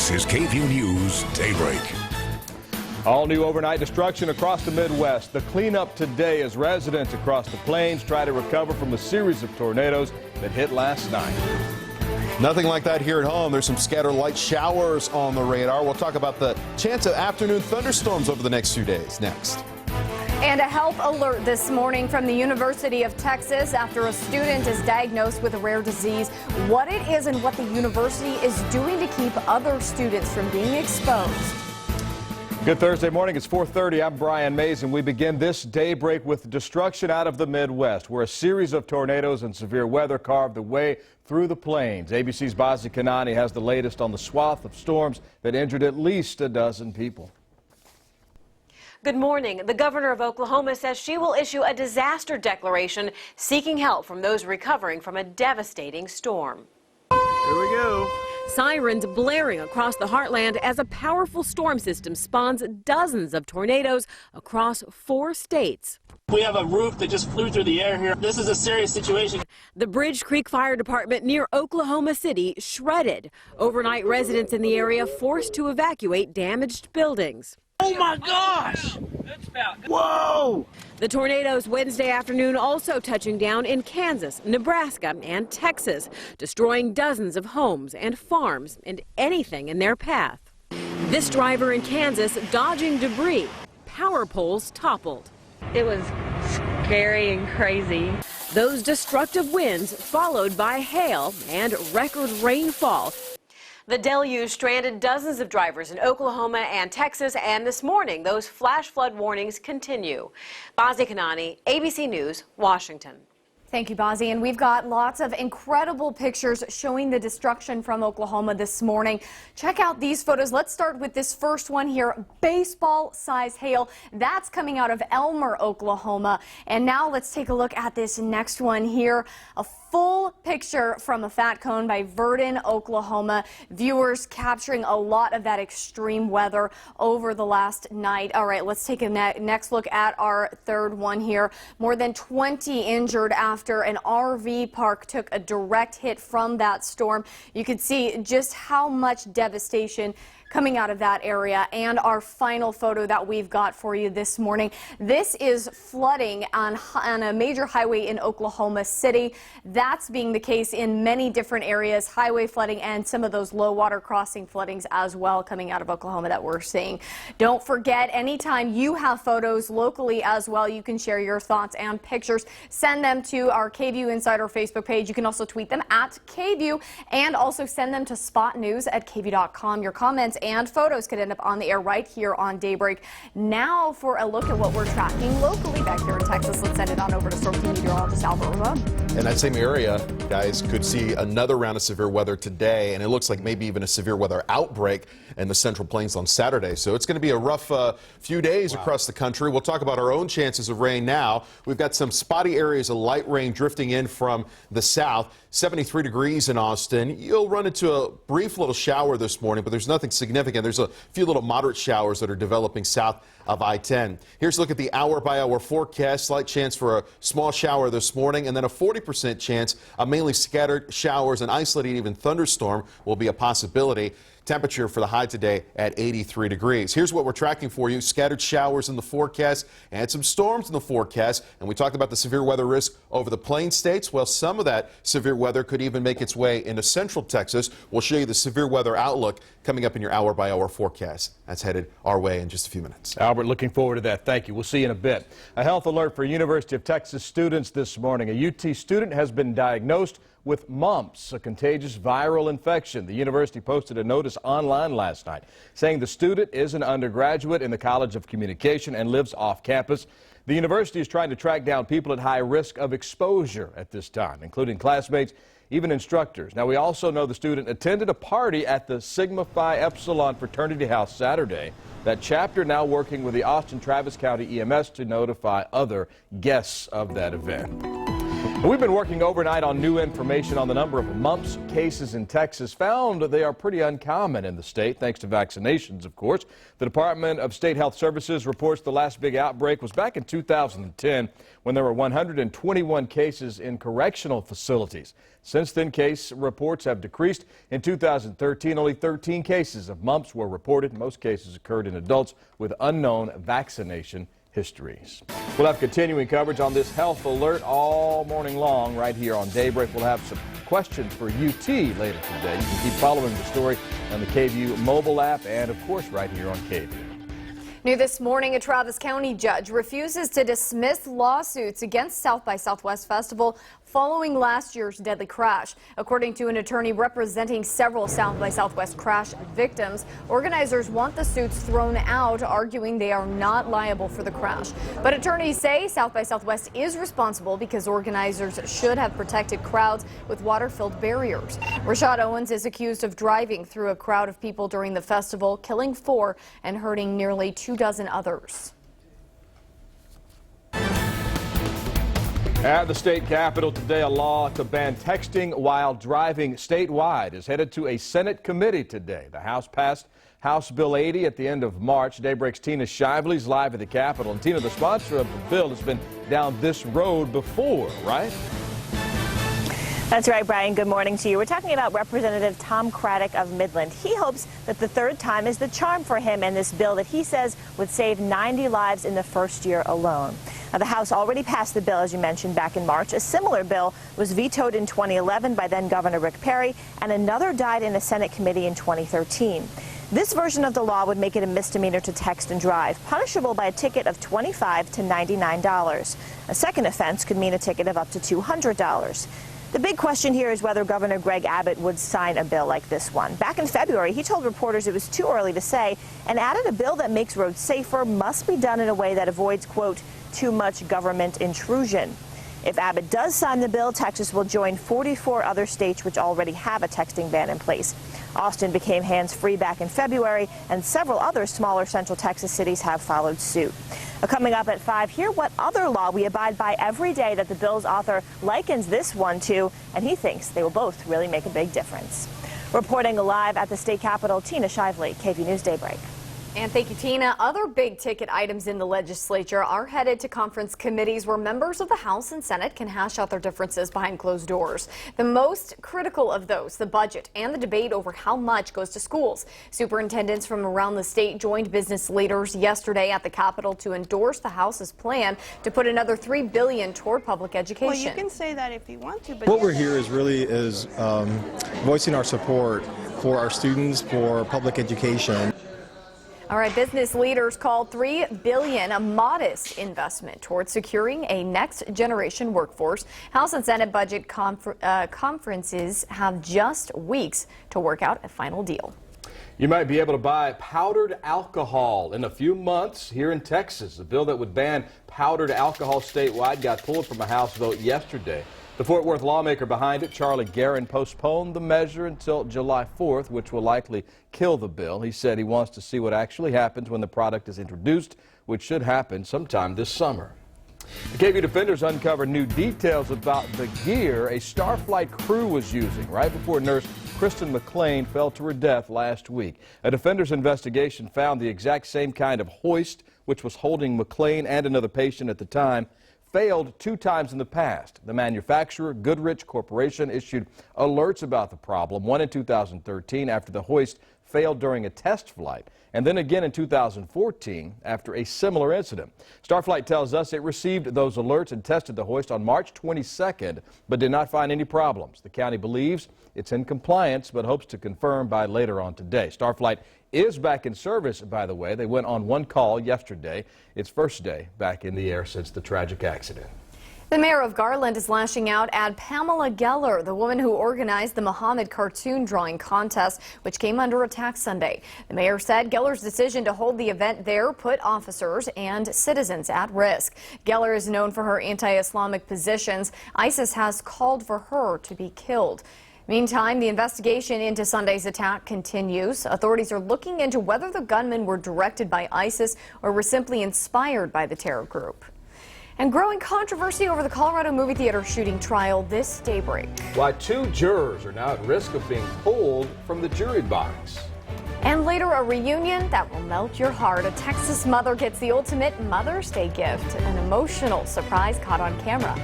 This is KVUE News Daybreak. All new overnight destruction across the Midwest. The cleanup today as residents across the plains try to recover from a series of tornadoes that hit last night. Nothing like that here at home. There's some scattered light showers on the radar. We'll talk about the chance of afternoon thunderstorms over the next few days next. And a health alert this morning from the University of Texas after a student is diagnosed with a rare disease. What it is and what the university is doing to keep other students from being exposed. Good Thursday morning. It's 4:30. I'm Brian Mays, and we begin this daybreak with destruction out of the Midwest, where a series of tornadoes and severe weather carved the way through the plains. ABC's Bazi Kanani has the latest on the swath of storms that injured at least a dozen people. Good morning. The governor of Oklahoma says she will issue a disaster declaration seeking help from those recovering from a devastating storm. Here we go. Sirens blaring across the heartland as a powerful storm system spawns dozens of tornadoes across 4 states. We have a roof that just flew through the air here. This is a serious situation. The Bridge Creek Fire Department near Oklahoma City shredded. Overnight residents in the area forced to evacuate damaged buildings. Oh my gosh! Whoa! The tornadoes Wednesday afternoon also touching down in Kansas, Nebraska, and Texas, destroying dozens of homes and farms and anything in their path. This driver in Kansas dodging debris. Power poles toppled. It was scary and crazy. Those destructive winds followed by hail and record rainfall. The deluge stranded dozens of drivers in Oklahoma and Texas, and this morning those flash flood warnings continue. Bazi Kanani, ABC News, Washington. Thank you, Bazi. And we've got lots of incredible pictures showing the destruction from Oklahoma this morning. Check out these photos. Let's start with this first one here. Baseball-sized hail. That's coming out of Elmer, Oklahoma. And now let's take a look at this next one here. A full picture from a fat cone by Verdon, Oklahoma. Viewers capturing a lot of that extreme weather over the last night. All right, let's take a next look at our third one here. More than 20 injured after an RV park took a direct hit from that storm. You can see just how much devastation coming out of that area. And our final photo that we've got for you this morning. This is flooding on a major highway in Oklahoma City. That's being the case in many different areas, highway flooding and some of those low water crossing floodings as well coming out of Oklahoma that we're seeing. Don't forget, anytime you have photos locally as well, you can share your thoughts and pictures. Send them to our KVUE Insider Facebook page. You can also tweet them at KVUE and also send them to spotnews@kvue.com. Your comments and photos could end up on the air right here on Daybreak. Now for a look at what we're tracking locally back here in Texas. Let's send it on over to Storm Team Meteorologist Albert Ramon. In that same area, guys, could see another round of severe weather today, and it looks like maybe even a severe weather outbreak in the Central Plains on Saturday. So it's going to be a rough few days across the country. We'll talk about our own chances of rain now. We've got some spotty areas of light rain drifting in from the south. 73 degrees in Austin. You'll run into a brief little shower this morning, but there's nothing significant. There's a few little moderate showers that are developing south of I-10. Here's a look at the hour-by-hour forecast. Slight chance for a small shower this morning, and then a 40% chance of mainly scattered showers and isolated even thunderstorm will be a possibility. Temperature for the high today at 83 degrees. Here's what we're tracking for you. Scattered showers in the forecast and some storms in the forecast. And we talked about the severe weather risk over the plain states. Well, some of that severe weather could even make its way into central Texas. We'll show you the severe weather outlook coming up in your hour-by-hour forecast. That's headed our way in just a few minutes. Albert, looking forward to that. Thank you. We'll see you in a bit. A health alert for University of Texas students this morning. A UT student has been diagnosed with mumps, a contagious viral infection. The university posted a notice online last night saying the student is an undergraduate in the College of Communication and lives off campus. The university is trying to track down people at high risk of exposure at this time, including classmates, even instructors. Now, we also know the student attended a party at the Sigma Phi Epsilon fraternity house Saturday. That chapter now working with the Austin Travis County EMS to notify other guests of that event. We've been working overnight on new information on the number of mumps cases in Texas. Found they are pretty uncommon in the state, thanks to vaccinations, of course. The Department of State Health Services reports the last big outbreak was back in 2010 when there were 121 cases in correctional facilities. Since then, case reports have decreased. In 2013, only 13 cases of mumps were reported. Most cases occurred in adults with unknown vaccination histories. We'll have continuing coverage on this health alert all morning long right here on Daybreak. We'll have some questions for UT later today. You can keep following the story on the KVUE mobile app and, of course, right here on KVUE. New this morning, a Travis County judge refuses to dismiss lawsuits against South by Southwest Festival following last year's deadly crash. According to an attorney representing several South by Southwest crash victims, organizers want the suits thrown out, arguing they are not liable for the crash. But attorneys say South by Southwest is responsible because organizers should have protected crowds with water-filled barriers. Rashad Owens is accused of driving through a crowd of people during the festival, killing 4 and hurting nearly 24 others. At the state capitol today, a law to ban texting while driving statewide is headed to a Senate committee today. The House passed House Bill 80 at the end of March. Daybreak's Tina Shively is live at the Capitol. And Tina, the sponsor of the bill, has been down this road before, right? That's right, Brian. Good morning to you. We're talking about Representative Tom Craddock of Midland. He hopes that the third time is the charm for him and this bill that he says would save 90 lives in the first year alone. Now, the House already passed the bill, as you mentioned, back in March. A similar bill was vetoed in 2011 by then Governor Rick Perry, and another died in a Senate committee in 2013. This version of the law would make it a misdemeanor to text and drive, punishable by a ticket of $25 to $99. A second offense could mean a ticket of up to $200. The big question here is whether Governor Greg Abbott would sign a bill like this one. Back in February, he told reporters it was too early to say and added a bill that makes roads safer must be done in a way that avoids, quote, too much government intrusion. If Abbott does sign the bill, Texas will join 44 other states which already have a texting ban in place. Austin became hands-free back in February, and several other smaller Central Texas cities have followed suit. Coming up at 5, hear what other law we abide by every day that the bill's author likens this one to, and he thinks they will both really make a big difference. Reporting live at the state capitol, Tina Shively, KVUE News Daybreak. And thank you, Tina. Other big ticket items in the legislature are headed to conference committees where members of the House and Senate can hash out their differences behind closed doors. The most critical of those, the budget and the debate over how much goes to schools. Superintendents from around the state joined business leaders yesterday at the Capitol to endorse the House's plan to put another $3 billion toward public education. Well, you can say that if you want to, but what we're here is really voicing our support for our students, for public education. All right, business leaders called $3 billion a modest investment towards securing a next-generation workforce. House and Senate budget conferences have just weeks to work out a final deal. You might be able to buy powdered alcohol in a few months here in Texas. A bill that would ban powdered alcohol statewide got pulled from a House vote yesterday. The Fort Worth lawmaker behind it, Charlie Guerin, postponed the measure until July 4th, which will likely kill the bill. He said he wants to see what actually happens when the product is introduced, which should happen sometime this summer. The KVUE defenders uncovered new details about the gear a Starflight crew was using right before nurse Kristen McLean fell to her death last week. A defender's investigation found the exact same kind of hoist which was holding McLean and another patient at the time failed 2 times in the past. The manufacturer, Goodrich Corporation, issued alerts about the problem, one in 2013 after the hoist failed during a test flight, and then again in 2014 after a similar incident. Starflight tells us it received those alerts and tested the hoist on March 22nd, but did not find any problems. The county believes it's in compliance, but hopes to confirm by later on today. Starflight is back in service, by the way. They went on one call yesterday. Its first day back in the air since the tragic accident. The mayor of Garland is lashing out at Pamela Geller, the woman who organized the Muhammad cartoon drawing contest, which came under attack Sunday. The mayor said Geller's decision to hold the event there put officers and citizens at risk. Geller is known for her anti-Islamic positions. ISIS has called for her to be killed. Meantime, the investigation into Sunday's attack continues. Authorities are looking into whether the gunmen were directed by ISIS or were simply inspired by the terror group. And growing controversy over the Colorado movie theater shooting trial this daybreak. Why 2 jurors are now at risk of being pulled from the jury box. And later, a reunion that will melt your heart. A Texas mother gets the ultimate Mother's Day gift. An emotional surprise caught on camera.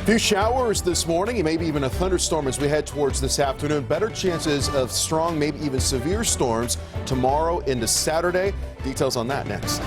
Few showers this morning and maybe even a thunderstorm as we head towards this afternoon. Better chances of strong, maybe even severe storms tomorrow into Saturday. Details on that next.